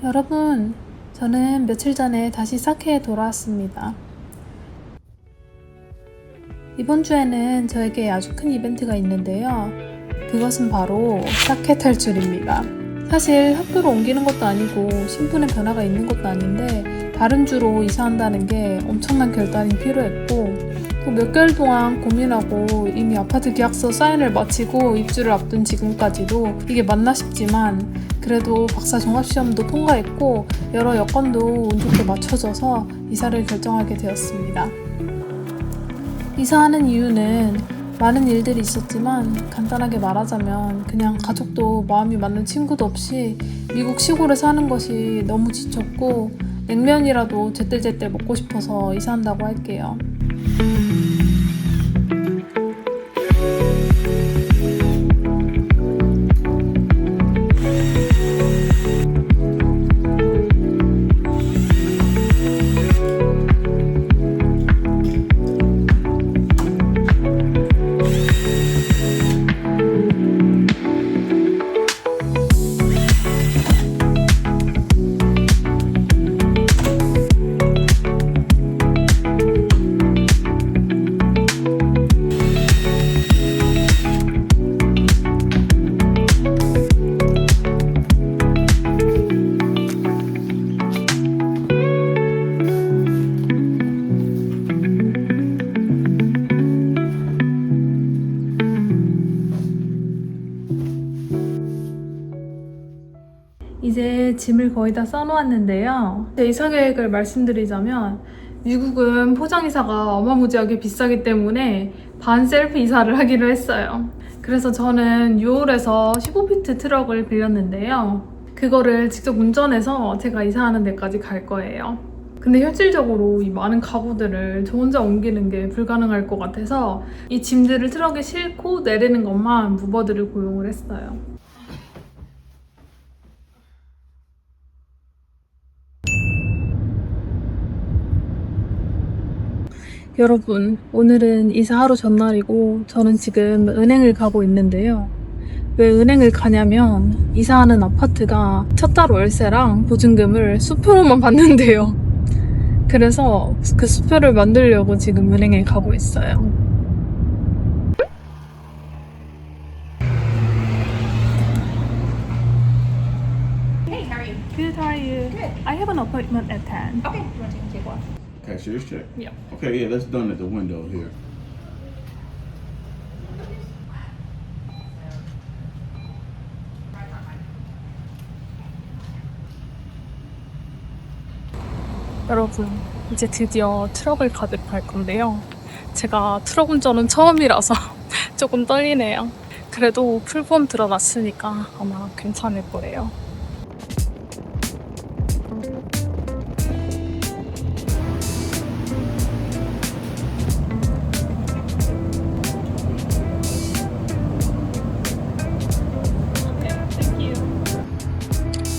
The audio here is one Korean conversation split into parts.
여러분, 저는 며칠 전에 다시 사케에 돌아왔습니다. 이번 주에는 저에게 아주 큰 이벤트가 있는데요. 그것은 바로 사케 탈출입니다. 사실 학교로 옮기는 것도 아니고 신분의 변화가 있는 것도 아닌데 다른 주로 이사한다는 게 엄청난 결단이 필요했고 또 몇 개월 동안 고민하고 이미 아파트 계약서 사인을 마치고 입주를 앞둔 지금까지도 이게 맞나 싶지만 그래도 박사 종합시험도 통과했고 여러 여건도 운 좋게 맞춰져서 이사를 결정하게 되었습니다. 이사하는 이유는 많은 일들이 있었지만 간단하게 말하자면 그냥 가족도 마음이 맞는 친구도 없이 미국 시골에 사는 것이 너무 지쳤고 냉면이라도 제때제때 먹고 싶어서 이사한다고 할게요. 이제 짐을 거의 다 써놓았는데요. 제 이사 계획을 말씀드리자면 미국은 포장이사가 어마무지하게 비싸기 때문에 반 셀프 이사를 하기로 했어요. 그래서 저는 6월에서 15피트 트럭을 빌렸는데요. 그거를 직접 운전해서 제가 이사하는 데까지 갈 거예요. 근데 현실적으로 이 많은 가구들을 저 혼자 옮기는 게 불가능할 것 같아서 이 짐들을 트럭에 싣고 내리는 것만 무버들을 고용을 했어요. 여러분, 오늘은 이사 하루 전날이고 저는 지금 은행을 가고 있는데요. 왜 은행을 가냐면 이사하는 아파트가 첫 달 월세랑 보증금을 수표로만 받는데요. 그래서 그 수표를 만들려고 지금 은행에 가고 있어요. Hey, how are you? Good, how are you? Good. I have an appointment at 10. Okay, you want to take a walk? Cashier's check? Yeah. Okay, yeah, that's done at the window here. 여러분, 이제 드디어 트럭을 가득할 건데요. 제가 트럭 운전은 처음이라서 조금 떨리네요. 그래도 풀폼 들어놨으니까 아마 괜찮을 거예요.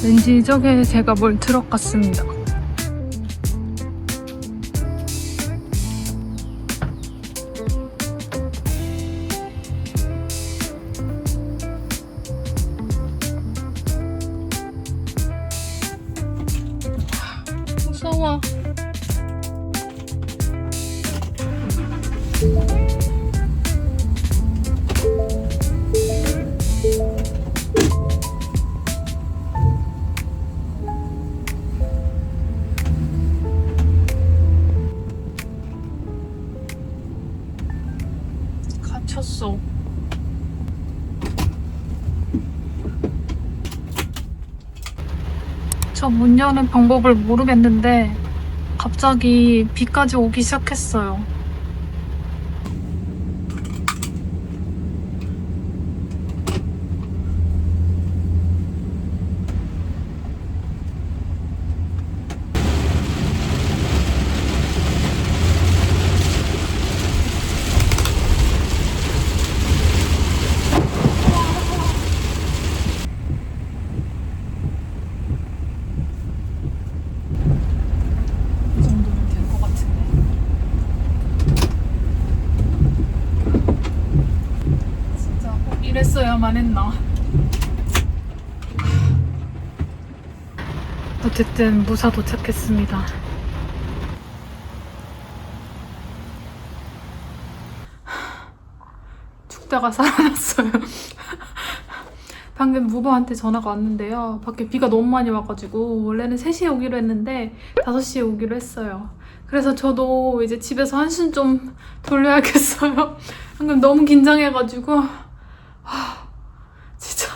왠지 저게 제가 몰 트럭 같습니다. 무서워. 갇혔어. 저 문 여는 방법을 모르겠는데 갑자기 비까지 오기 시작했어요. 이랬어야만 했나. 어쨌든 무사 도착했습니다. 죽다가 살아났어요. 방금 무버한테 전화가 왔는데요. 밖에 비가 너무 많이 와가지고 원래는 3시에 오기로 했는데 5시에 오기로 했어요. 그래서 저도 이제 집에서 한숨 좀 돌려야겠어요. 방금 너무 긴장해가지고 진짜.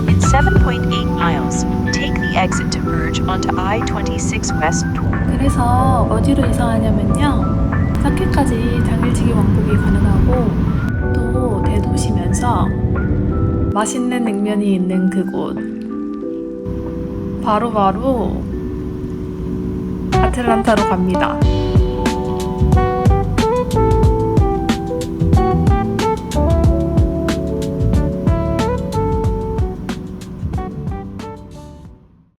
In 7.8 miles, take the exit to merge onto I-26 West. 그래서 어디로 이사하냐면요. 사케까지 당일치기 왕복이 가능하고 또 대도시면서 맛있는 냉면이 있는 그곳. 바로 아틀란타로 갑니다.